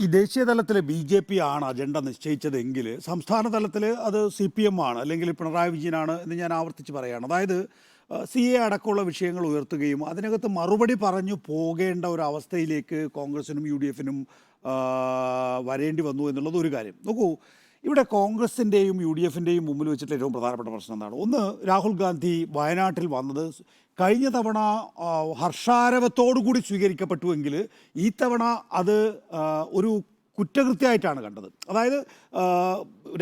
ഈ ദേശീയ തലത്തിൽ BJP ആണ് അജണ്ട നിശ്ചയിച്ചതെങ്കിൽ സംസ്ഥാന തലത്തിൽ അത് CPM ആണ്, അല്ലെങ്കിൽ പിണറായി വിജയനാണ് എന്ന് ഞാൻ ആവർത്തിച്ച് പറയുകയാണ്. അതായത് CA അടക്കമുള്ള വിഷയങ്ങൾ ഉയർത്തുകയും അതിനകത്ത് മറുപടി പറഞ്ഞു പോകേണ്ട ഒരു അവസ്ഥയിലേക്ക് കോൺഗ്രസിനും UDF-നും വരേണ്ടി വന്നു എന്നുള്ളത് ഒരു കാര്യം. നോക്കൂ, ഇവിടെ കോൺഗ്രസിൻ്റെയും UDF-ൻ്റെയും മുമ്പിൽ വെച്ചിട്ട് ഏറ്റവും പ്രധാനപ്പെട്ട പ്രശ്നം എന്താണ്? ഒന്ന്, രാഹുൽ ഗാന്ധി വയനാട്ടിൽ വന്നത് കഴിഞ്ഞ തവണ ഹർഷാരവത്തോടു കൂടി സ്വീകരിക്കപ്പെട്ടുവെങ്കിൽ ഈ തവണ അത് ഒരു കുറ്റകൃത്യമായിട്ടാണ് കണ്ടത്. അതായത്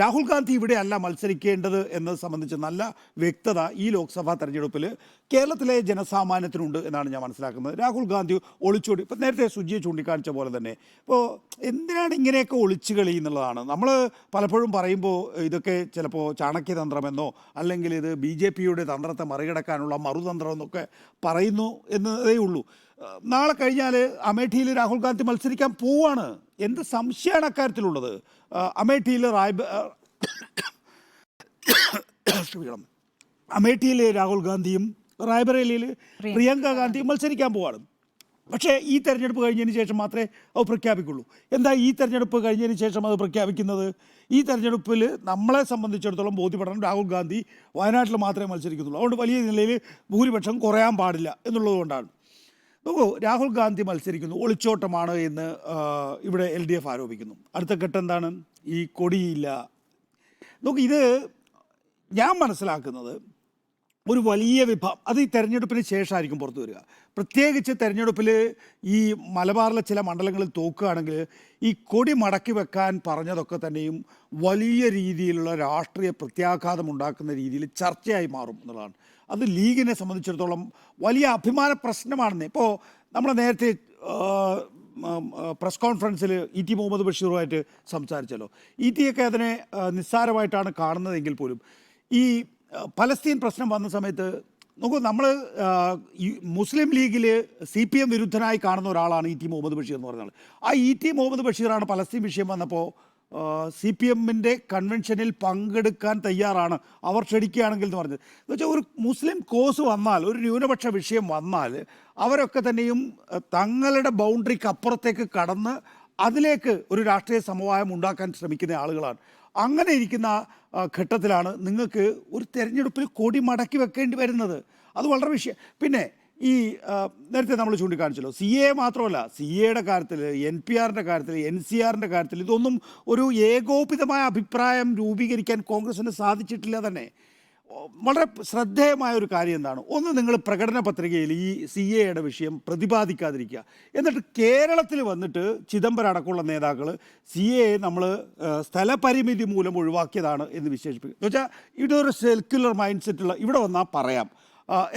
രാഹുൽ ഗാന്ധി ഇവിടെ അല്ല മത്സരിക്കേണ്ടത് എന്നത് സംബന്ധിച്ച് നല്ല വ്യക്തത ഈ ലോക്സഭാ തെരഞ്ഞെടുപ്പിൽ കേരളത്തിലെ ജനസാമാന്യത്തിനുണ്ട് എന്നാണ് ഞാൻ മനസ്സിലാക്കുന്നത്. രാഹുൽ ഗാന്ധി ഒളിച്ചോടി, ഇപ്പം നേരത്തെ സുജിയെ ചൂണ്ടിക്കാണിച്ച പോലെ തന്നെ, ഇപ്പോൾ എന്തിനാണ് ഇങ്ങനെയൊക്കെ ഒളിച്ചു കളി എന്നുള്ളതാണ്. നമ്മൾ പലപ്പോഴും പറയുമ്പോൾ ഇതൊക്കെ ചിലപ്പോൾ ചാണക്യതന്ത്രമെന്നോ അല്ലെങ്കിൽ ഇത് BJPയുടെ തന്ത്രത്തെ മറികടക്കാനുള്ള മറുതന്ത്രം എന്നൊക്കെ പറയുന്നു എന്നതേ ഉള്ളൂ. നാളെ കഴിഞ്ഞാൽ അമേഠിയിൽ രാഹുൽ ഗാന്ധി മത്സരിക്കാൻ പോവാണ്. എന്ത് സംശയമാണ് അക്കാര്യത്തിലുള്ളത്? അമേഠിയിൽ അമേഠിയിൽ രാഹുൽ ഗാന്ധിയും റായ്ബറേലിയിൽ പ്രിയങ്ക ഗാന്ധിയും മത്സരിക്കാൻ പോവാണ്. പക്ഷേ ഈ തെരഞ്ഞെടുപ്പ് കഴിഞ്ഞതിന് ശേഷം മാത്രമേ അത് പ്രഖ്യാപിക്കുള്ളൂ. എന്താ ഈ തെരഞ്ഞെടുപ്പ് കഴിഞ്ഞതിന് ശേഷം അത് പ്രഖ്യാപിക്കുന്നത്? ഈ തെരഞ്ഞെടുപ്പിൽ നമ്മളെ സംബന്ധിച്ചിടത്തോളം ബോധ്യപ്പെടണം രാഹുൽ ഗാന്ധി വയനാട്ടിൽ മാത്രമേ മത്സരിക്കുന്നുള്ളൂ. അതുകൊണ്ട് വലിയ നിലയിൽ ഭൂരിപക്ഷം കുറയാൻ പാടില്ല എന്നുള്ളത് കൊണ്ടാണ്. നോക്കൂ, രാഹുൽ ഗാന്ധി മത്സരിക്കുന്നു, ഒളിച്ചോട്ടമാണ് എന്ന് ഇവിടെ LDF ആരോപിക്കുന്നു. അടുത്ത ഘട്ടം എന്താണ്? ഈ കൊടിയില്ല. നോക്കൂ, ഇത് ഞാൻ മനസ്സിലാക്കുന്നത് ഒരു വലിയ വിഭാഗം അത് ഈ തെരഞ്ഞെടുപ്പിന് ശേഷമായിരിക്കും പുറത്തു വരിക. പ്രത്യേകിച്ച് തെരഞ്ഞെടുപ്പിൽ ഈ മലബാറിലെ ചില മണ്ഡലങ്ങളിൽ തോക്കുകയാണെങ്കിൽ ഈ കൊടി മടക്കി വെക്കാൻ പറഞ്ഞതൊക്കെ തന്നെയും വലിയ രീതിയിലുള്ള രാഷ്ട്രീയ പ്രത്യാഘാതം ഉണ്ടാക്കുന്ന രീതിയിൽ ചർച്ചയായി മാറും എന്നുള്ളതാണ്. അത് ലീഗിനെ സംബന്ധിച്ചിടത്തോളം വലിയ അഭിമാന പ്രശ്നമാണെന്ന്. ഇപ്പോൾ നമ്മൾ നേരത്തെ പ്രസ് കോൺഫറൻസിൽ ET മുഹമ്മദ് ബഷീറുമായിട്ട് സംസാരിച്ചല്ലോ. ET ഒക്കെ അതിനെ നിസ്സാരമായിട്ടാണ് കാണുന്നതെങ്കിൽ പോലും ഈ പലസ്തീൻ പ്രശ്നം വന്ന സമയത്ത് നോക്കൂ, നമ്മൾ മുസ്ലിം ലീഗിൽ CPM വിരുദ്ധനായി കാണുന്ന ഒരാളാണ് ET മുഹമ്മദ് ബഷീർ എന്ന് പറഞ്ഞാൽ. ആ ET മുഹമ്മദ് ബഷീറാണ് പലസ്തീൻ വിഷയം വന്നപ്പോൾ CPM-ൻ്റെ കൺവെൻഷനിൽ പങ്കെടുക്കാൻ തയ്യാറാണ്, അവർ ക്ഷണിക്കുകയാണെങ്കിൽ എന്ന് പറഞ്ഞത്. എന്ന് വെച്ചാൽ ഒരു മുസ്ലിം കോസ് വന്നാൽ, ഒരു ന്യൂനപക്ഷ വിഷയം വന്നാൽ അവരൊക്കെ തന്നെയും തങ്ങളുടെ ബൗണ്ടറിക്ക് അപ്പുറത്തേക്ക് കടന്ന് അതിലേക്ക് ഒരു രാഷ്ട്രീയ സമവായം ഉണ്ടാക്കാൻ ശ്രമിക്കുന്ന ആളുകളാണ്. അങ്ങനെ ഇരിക്കുന്ന ഘട്ടത്തിലാണ് നിങ്ങൾക്ക് ഒരു തെരഞ്ഞെടുപ്പിൽ കൊടി മടക്കി വെക്കേണ്ടി വരുന്നത്. അത് വളരെ വിഷയം. പിന്നെ ഈ നേരത്തെ നമ്മൾ ചൂണ്ടിക്കാണിച്ചല്ലോ, CA മാത്രമല്ല, CAയുടെ കാര്യത്തിൽ, NPR-ൻ്റെ കാര്യത്തിൽ, NCR-ൻ്റെ കാര്യത്തിൽ ഇതൊന്നും ഒരു ഏകോപിതമായ അഭിപ്രായം രൂപീകരിക്കാൻ കോൺഗ്രസിന് സാധിച്ചിട്ടില്ല തന്നെ. വളരെ ശ്രദ്ധേയമായ ഒരു കാര്യം എന്താണ്? ഒന്ന്, നിങ്ങൾ പ്രകടന പത്രികയിൽ ഈ CAയുടെ വിഷയം പ്രതിപാദിക്കാതിരിക്കുക. എന്നിട്ട് കേരളത്തിൽ വന്നിട്ട് ചിദംബരം അടക്കമുള്ള നേതാക്കൾ CA നമ്മൾ സ്ഥലപരിമിതി മൂലം ഒഴിവാക്കിയതാണ് എന്ന് വിശേഷിപ്പിക്കും. എന്ന് വെച്ചാൽ ഇതൊരു സെക്യുലർ മൈൻഡ് സെറ്റുള്ള ഇവിടെ വന്നാൽ പറയാം,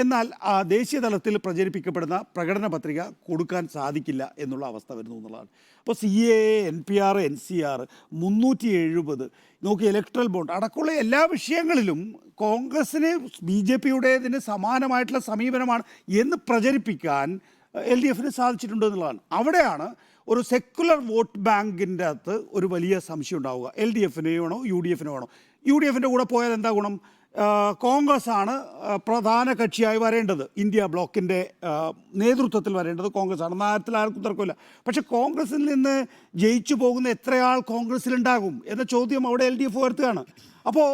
എന്നാൽ ദേശീയ തലത്തിൽ പ്രചരിപ്പിക്കപ്പെടുന്ന പ്രകടന പത്രിക കൊടുക്കാൻ സാധിക്കില്ല എന്നുള്ള അവസ്ഥ വരുന്നു എന്നുള്ളതാണ്. അപ്പോൾ CA, NPR, NCR 370 നോക്കി, ഇലക്ട്രൽ ബോണ്ട് അടക്കമുള്ള എല്ലാ വിഷയങ്ങളിലും കോൺഗ്രസ്സിന് BJPയുടേതിന് സമാനമായിട്ടുള്ള സമീപനമാണ് എന്ന് പ്രചരിപ്പിക്കാൻ LDF-ന് സാധിച്ചിട്ടുണ്ട് എന്നുള്ളതാണ്. അവിടെയാണ് ഒരു സെക്കുലർ വോട്ട് ബാങ്കിൻ്റെ അകത്ത് ഒരു വലിയ സംശയം ഉണ്ടാവുക. LDF-ന് വേണോ UDF-ന് വേണോ? UDF-ൻ്റെ കൂടെ പോയാൽ എന്താ ഗുണം? കോൺഗ്രസ് ആണ് പ്രധാന കക്ഷിയായി വരേണ്ടത്, ഇന്ത്യ ബ്ലോക്കിൻ്റെ നേതൃത്വത്തിൽ വരേണ്ടത് കോൺഗ്രസ് ആണ്. കാര്യത്തിൽ ആർക്കും തർക്കമില്ല. പക്ഷേ കോൺഗ്രസിൽ നിന്ന് ജയിച്ചു പോകുന്ന എത്രയാൾ കോൺഗ്രസ്സിലുണ്ടാകും എന്ന ചോദ്യം അവിടെ LDF ഉയർത്തുകയാണ്. അപ്പോൾ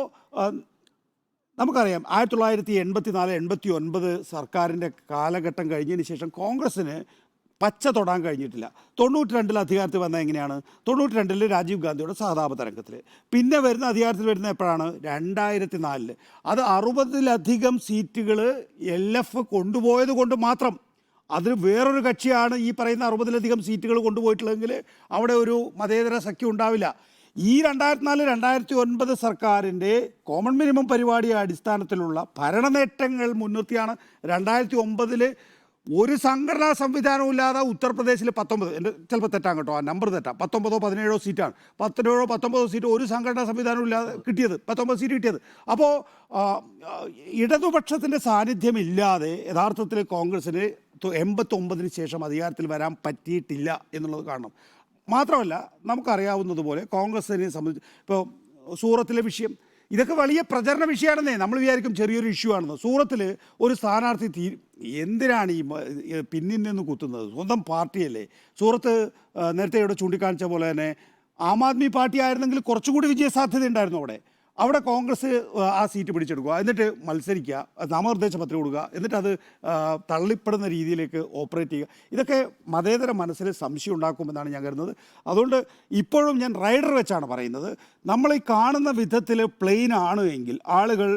നമുക്കറിയാം 1984, 89 സർക്കാരിൻ്റെ കാലഘട്ടം കഴിഞ്ഞതിന് ശേഷം കോൺഗ്രസ്സിന് പച്ച തൊടാൻ കഴിഞ്ഞിട്ടില്ല. 92 അധികാരത്തിൽ വന്നത് എങ്ങനെയാണ്? 92 രാജീവ് ഗാന്ധിയുടെ സഹതാപ തരംഗത്തിൽ. പിന്നെ വരുന്ന അധികാരത്തിൽ വരുന്ന എപ്പോഴാണ്? 2004. അത് 60-ലധികം സീറ്റുകൾ LF കൊണ്ടുപോയത് കൊണ്ട് മാത്രം. അതിന് വേറൊരു കക്ഷിയാണ് ഈ പറയുന്ന 60-ലധികം സീറ്റുകൾ കൊണ്ടുപോയിട്ടുള്ളതെങ്കിൽ അവിടെ ഒരു മതേതര സഖ്യം ഉണ്ടാവില്ല. ഈ 2004, 2009 സർക്കാരിൻ്റെ കോമൺ മിനിമം പരിപാടിയുടെ അടിസ്ഥാനത്തിലുള്ള ഭരണ നേട്ടങ്ങൾ മുൻനിർത്തിയാണ് 2009 ഒരു സംഘടനാ സംവിധാനവും ഇല്ലാതെ ഉത്തർപ്രദേശിൽ 19, എൻ്റെ ചിലപ്പോൾ തെറ്റാൻ കേട്ടോ, ആ നമ്പർ തെറ്റാം, 19 17 സീറ്റാണ്, 17 19 സീറ്റ് ഒരു സംഘടനാ സംവിധാനവും ഇല്ലാതെ കിട്ടിയത്, 19 സീറ്റ് കിട്ടിയത്. അപ്പോൾ ഇടതുപക്ഷത്തിൻ്റെ സാന്നിധ്യമില്ലാതെ യഥാർത്ഥത്തിൽ കോൺഗ്രസ്സിന് 89-ന് ശേഷം അധികാരത്തിൽ വരാൻ പറ്റിയിട്ടില്ല എന്നുള്ളത് കാണണം. മാത്രമല്ല, നമുക്കറിയാവുന്നതുപോലെ കോൺഗ്രസ്സിനെ സംബന്ധിച്ച് ഇപ്പോൾ സൂറത്തിലെ വിഷയം, ഇതൊക്കെ വലിയ പ്രചരണ വിഷയമാണെന്നേ. നമ്മൾ വിചാരിക്കും ചെറിയൊരു ഇഷ്യൂ ആണെന്ന്. സൂറത്തിൽ ഒരു സ്ഥാനാർത്ഥി എന്തിനാണ് പിന്നിൽ നിന്ന് കുത്തുന്നത്? സ്വന്തം പാർട്ടിയല്ലേ. സൂറത്ത് നേരത്തെ ഇവിടെ ചൂണ്ടിക്കാണിച്ച പോലെ തന്നെ ആം ആദ്മി പാർട്ടി ആയിരുന്നെങ്കിൽ കുറച്ചുകൂടി വിജയസാധ്യത ഉണ്ടായിരുന്നു അവിടെ കോൺഗ്രസ് ആ സീറ്റ് പിടിച്ചെടുക്കുക, എന്നിട്ട് മത്സരിക്കുക, നാമനിർദ്ദേശ പത്രിക കൊടുക്കുക, എന്നിട്ട് അത് തള്ളിപ്പെടുന്ന രീതിയിലേക്ക് ഓപ്പറേറ്റ് ചെയ്യുക. ഇതൊക്കെ മതേതര മനസ്സിൽ സംശയം ഉണ്ടാക്കുമെന്നാണ് ഞാൻ കരുതുന്നത്. അതുകൊണ്ട് ഇപ്പോഴും ഞാൻ റൈഡർ വെച്ചാണ് പറയുന്നത്. നമ്മൾ ഈ കാണുന്ന വിധത്തിൽ പ്ലെയിൻ ആണ് എങ്കിൽ, ആളുകൾ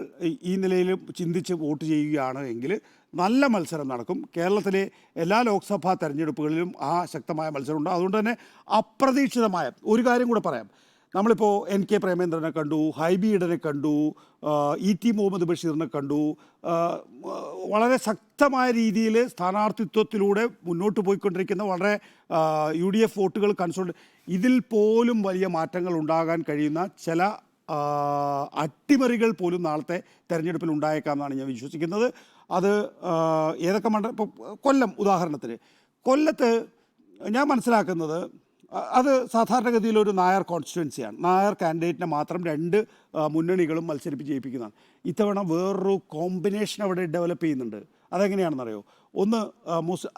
ഈ നിലയിൽ ചിന്തിച്ച് വോട്ട് ചെയ്യുകയാണ് എങ്കിൽ നല്ല മത്സരം നടക്കും. കേരളത്തിലെ എല്ലാ ലോക്സഭാ തെരഞ്ഞെടുപ്പുകളിലും ആ ശക്തമായ മത്സരമുണ്ട്. അതുകൊണ്ട് തന്നെ അപ്രതീക്ഷിതമായ ഒരു കാര്യം കൂടെ പറയാം. നമ്മളിപ്പോൾ NK പ്രേമേന്ദ്രനെ കണ്ടു, ഹൈബി ഈഡനെ കണ്ടു, ET മുഹമ്മദ് ബഷീറിനെ കണ്ടു. വളരെ ശക്തമായ രീതിയിൽ സ്ഥാനാർത്ഥിത്വത്തിലൂടെ മുന്നോട്ട് പോയിക്കൊണ്ടിരിക്കുന്ന വളരെ UDF വോട്ടുകൾ ഇതിൽ പോലും വലിയ മാറ്റങ്ങൾ ഉണ്ടാകാൻ കഴിയുന്ന ചില അട്ടിമറികൾ പോലും നാളത്തെ തെരഞ്ഞെടുപ്പിൽ ഉണ്ടായേക്കാമെന്നാണ് ഞാൻ വിശ്വസിക്കുന്നത്. അത് ഏതൊക്കെ ഇപ്പോൾ കൊല്ലം ഉദാഹരണത്തിന്, കൊല്ലത്ത് ഞാൻ മനസ്സിലാക്കുന്നത് അത് സാധാരണഗതിയിലൊരു നായർ കോൺസ്റ്റിറ്റ്യുവൻസിയാണ്. നായർ കാൻഡിഡേറ്റിനെ മാത്രം 2 മുന്നണികളും മത്സരിപ്പിച്ച് ജയിപ്പിക്കുന്നതാണ്. ഇത്തവണ വേറൊരു കോമ്പിനേഷൻ അവിടെ ഡെവലപ്പ് ചെയ്യുന്നുണ്ട്. അതെങ്ങനെയാണെന്നറിയോ? ഒന്ന്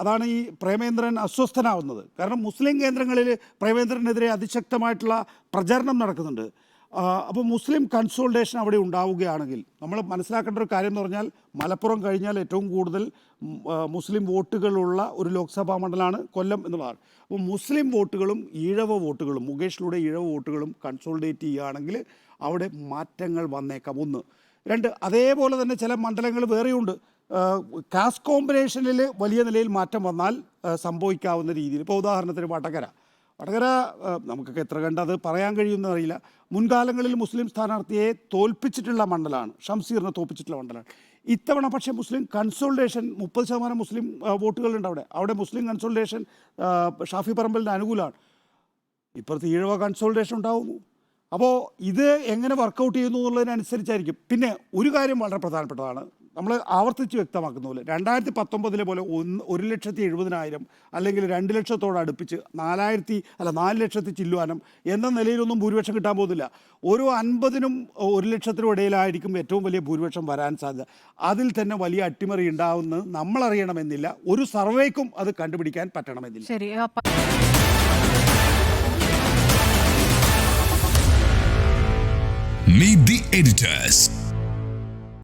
അതാണ് ഈ പ്രേമേന്ദ്രൻ അസ്വസ്ഥനാവുന്നത്. കാരണം മുസ്ലിം കേന്ദ്രങ്ങളിൽ പ്രേമേന്ദ്രനെതിരെ അതിശക്തമായിട്ടുള്ള പ്രചരണം നടക്കുന്നുണ്ട്. അപ്പോൾ മുസ്ലിം കൺസോൾട്ടേഷൻ അവിടെ ഉണ്ടാവുകയാണെങ്കിൽ, നമ്മൾ മനസ്സിലാക്കേണ്ട ഒരു കാര്യം എന്ന് പറഞ്ഞാൽ മലപ്പുറം കഴിഞ്ഞാൽ ഏറ്റവും കൂടുതൽ മുസ്ലിം വോട്ടുകളുള്ള ഒരു ലോക്സഭാ മണ്ഡലമാണ് കൊല്ലം എന്നുള്ളതാണ്. അപ്പോൾ മുസ്ലിം വോട്ടുകളും ഈഴവ വോട്ടുകളും, മുകേഷിലൂടെ ഈഴവ വോട്ടുകളും കൺസോൾട്ടേറ്റ് ചെയ്യുകയാണെങ്കിൽ അവിടെ മാറ്റങ്ങൾ വന്നേക്കാം. 1. 2, അതേപോലെ തന്നെ ചില മണ്ഡലങ്ങൾ വേറെയുണ്ട്. കാസ്റ്റ് കോമ്പിനേഷനിൽ വലിയ നിലയിൽ മാറ്റം വന്നാൽ സംഭവിക്കാവുന്ന രീതിയിൽ, ഇപ്പോൾ ഉദാഹരണത്തിന് വടകര നമുക്കൊക്കെ എത്ര കണ്ടത് പറയാൻ കഴിയുമെന്ന് അറിയില്ല. മുൻകാലങ്ങളിൽ മുസ്ലിം സ്ഥാനാർത്ഥിയെ തോൽപ്പിച്ചിട്ടുള്ള മണ്ഡലമാണ്, ഷംസീറിനെ തോൽപ്പിച്ചിട്ടുള്ള മണ്ഡലമാണ്. ഇത്തവണ പക്ഷേ മുസ്ലിം കൺസോൾട്ടേഷൻ 30% മുസ്ലിം വോട്ടുകളുണ്ട് അവിടെ മുസ്ലിം കൺസോൾട്ടേഷൻ ഷാഫി പറമ്പലിൻ്റെ അനുകൂലമാണ്. ഇപ്പുറത്ത് ഈഴവ കൺസോൾട്ടേഷൻ ഉണ്ടാവുന്നു. അപ്പോൾ ഇത് എങ്ങനെ വർക്കൗട്ട് ചെയ്യുന്നു എന്നുള്ളതിനനുസരിച്ചായിരിക്കും. പിന്നെ ഒരു കാര്യം വളരെ പ്രധാനപ്പെട്ടതാണ്, നമ്മൾ ആവർത്തിച്ച് വ്യക്തമാക്കുന്ന പോലെ 2019 പോലെ 1,70,000 അല്ലെങ്കിൽ 2 ലക്ഷത്തോട് അടുപ്പിച്ച് 4 ലക്ഷത്തിൽ ചില്ലുവാനും എന്ന നിലയിലൊന്നും ഭൂരിപക്ഷം കിട്ടാൻ പോകുന്നില്ല. ഓരോ 50-നും 1 ലക്ഷത്തിനും ഇടയിലായിരിക്കും ഏറ്റവും വലിയ ഭൂരിപക്ഷം വരാൻ സാധ്യത. അതിൽ തന്നെ വലിയ അട്ടിമറി ഉണ്ടാവുമെന്ന് നമ്മൾ അറിയണമെന്നില്ല, ഒരു സർവേക്കും അത് കണ്ടുപിടിക്കാൻ പറ്റണമെന്നില്ല. ശരി. Meet the editors.